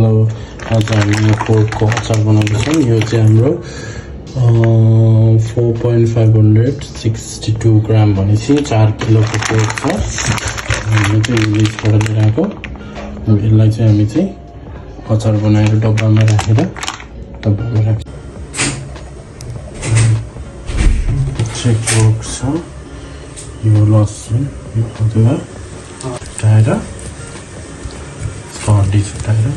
आज हामी यो पोर्कको अचार बनाउँदैछौँ। यो चाहिँ हाम्रो 4.562 ग्राम भनेपछि 4 किलोको पोर्क छ। हामीले चाहिँ युजबाट लिएर आएको। यसलाई चाहिँ हामी चाहिँ अचार बनाएर डब्बामा राखेर पोर्क छ, यो लसुन, यो अदुवा छुट्याएर हर्दी छुट्याएर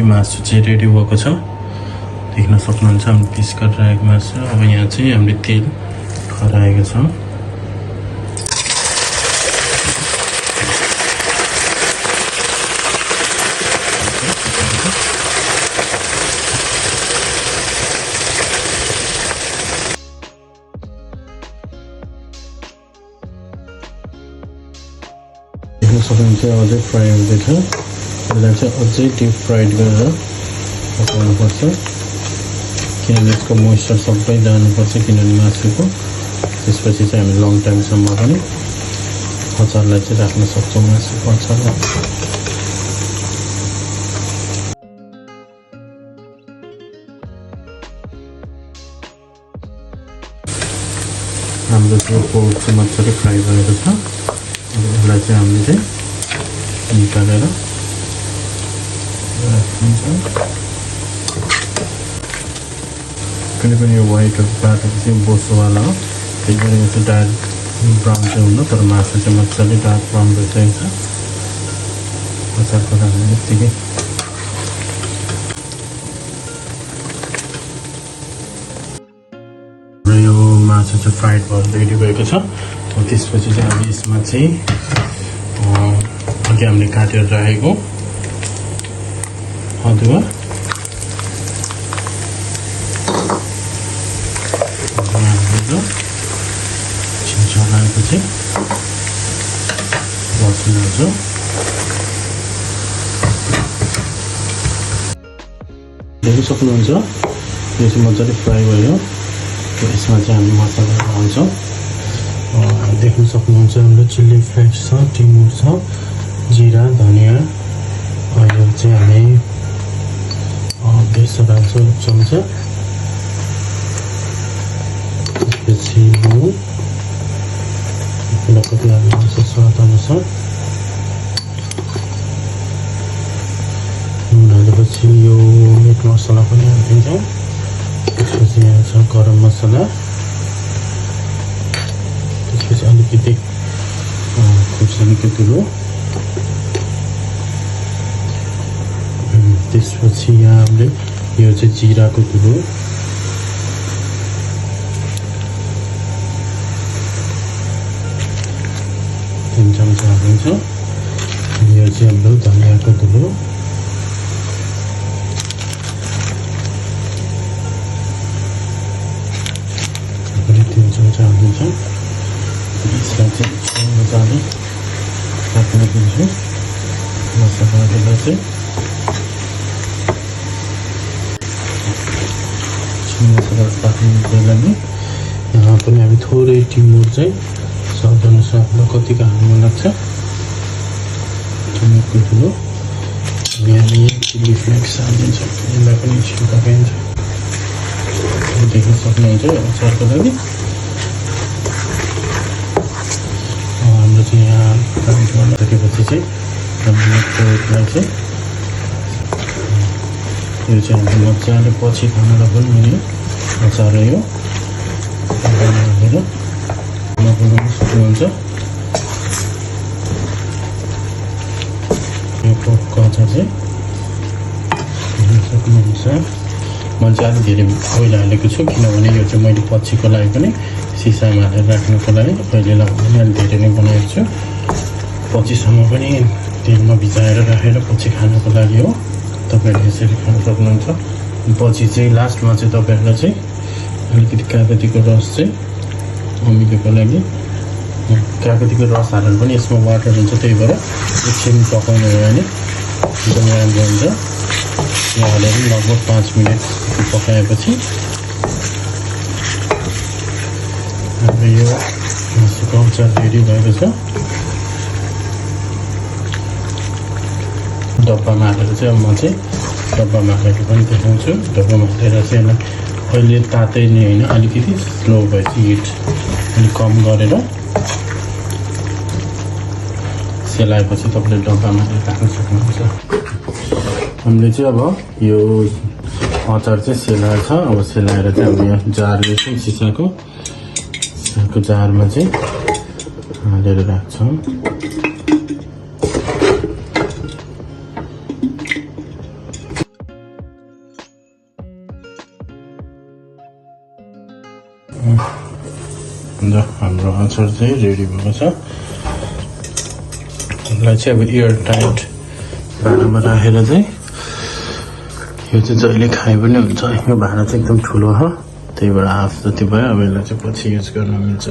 मासु चाहिँ रेडी भएको छ, देख्न सक्नुहुन्छ। हामी पिस गरेर राखेको मासु। अब यहाँ चाहिँ हामीले तेल खराएको छ। देख्न सक्नुहुन्छ अझै फ्राई हुँदैछ। यसलाई चाहिँ अझै डिप फ्राइड गरेर पकाउनुपर्छ, किनभने यसको मोइस्चर सबै जानुपर्छ, किनभने मासुको। त्यसपछि चाहिँ हामी लङ टाइमसम्म पनि अचारलाई चाहिँ राख्न सक्छौँ, मासुको अचारलाई। हाम्रो त्यो पोर्क चाहिँ मजाले फ्राई भएको छ। यसलाई चाहिँ हामीले चाहिँ निकालेर कुनै पनि यो वाइटहरू पाटेको चाहिँ बोसोवाला हो, त्यही भएर यो चाहिँ डार्क ब्राउन चाहिँ हुनु, तर मासु चाहिँ मजाले डार्क ब्राउन भइसकेको छ। अचारको राख्ने बित्तिकै यो मासु चाहिँ फ्राइड भएर रेडी भएको छ। त्यसपछि चाहिँ हामी यसमा चाहिँ अघि हामीले काटेर राखेको अदुवा, छिन्चलाएपछि लसुन हाल्छ। देख्न सक्नुहुन्छ यो चाहिँ मजाले फ्राई भयो। यसमा चाहिँ हामी मसलाहरू हाल्छौँ। देख्न सक्नुहुन्छ हाम्रो चिल्ली फ्लेक्स छ, टिमुर छ, जिरा, धनियाँ। यो चाहिँ हामी बेसन हाल्छौँ 1 चम्चा। त्यसपछि नुन कति हाल्नुहुन्छ स्वाद अनुसार। नुन हालेपछि यो मिट मसला पनि हालिदिन्छौँ। त्यसपछि यहाँ छ गरम मसला। त्यसपछि अलिकति खुर्सानीको धुलो। त्यसपछि यहाँ हामीले यो चाहिँ जिराको धुलो, 3 चम्चा हालिन्छ। यो चाहिँ हाम्रो धनियाँको धुलो, पनि 3 चम्चा हालिन्छ। यसलाई चाहिँ मजाले राख्न दिन्छु मसलाहरूलाई चाहिँ। मसला राख्ने बेला नि यहाँ पनि हामी थोरै टिमुर चाहिँ स्वाद अनुसार आफूलाई कतिको हाल्नु लाग्छ टिमुरको ठुलो। यहाँ चिल्ली फ्लेक्स हालिदिन्छौँ, यसलाई पनि छिटो पकाइन्छ। देख्न सक्नुहुन्छ अचारको लागि हाम्रो चाहिँ यहाँ सकेपछि चाहिँ हामीले पोर्कलाई चाहिँ यो चाहिँ हामीले मजाले पछि खानालाई पनि मिल्यो अचार यो हालेर बनाउन सक्नुहुन्छ। यो पोर्कको अचार चाहिँ सक्नुहुन्छ मैले चाहिँ अलिक धेरै ओइल हालेको छु किनभने यो चाहिँ मैले पछिको लागि पनि सिसामा हालेर राख्नुको लागि अहिले लगाउने अलिक धेरै नै बनाएको छु पछिसम्म पनि तेलमा भिजाएर राखेर पछि खानुको लागि हो तपाईँहरूले यसरी खान सक्नुहुन्छ पछि चाहिँ लास्टमा चाहिँ तपाईँहरूलाई चाहिँ अलिकति कागतीको रस चाहिँ अमिलोको लागि कागतीको रस हालेर पनि यसमा वाटर हुन्छ त्यही भएर एकछिन पकाउनु भयो भने एकदम राम्रो हुन्छ यो हालेर लगभग 5 मिनट पकाएपछि हाम्रो यो मासुको अचार रेडी भएको छ डब्बामा हालेर चाहिँ म चाहिँ डब्बामा हालेर पनि देखाउँछु डब्बामा हालेर चाहिँ यसलाई अहिले तातै नै होइन अलिकति स्लो भएपछि हिट अलिक कम गरेर सेलाएपछि तपाईँले डब्बामा हालेर राख्न सक्नुहुन्छ हामीले चाहिँ अब यो अचार चाहिँ सेलाएको छ अब सेलाएर चाहिँ अब यहाँ जार रहेछ सिसाको जारमा चाहिँ हालेर राख्छौँ हाम्रो अचार चाहिँ रेडी भएको छ यसलाई चाहिँ अब एयर टाइट भाँडामा राखेर चाहिँ यो चाहिँ जहिले खाए पनि हुन्छ यो भाँडा चाहिँ एकदम ठुलो हो त्यही भएर हाफ जति भयो अब यसलाई चाहिँ पछि युज गर्न मिल्छ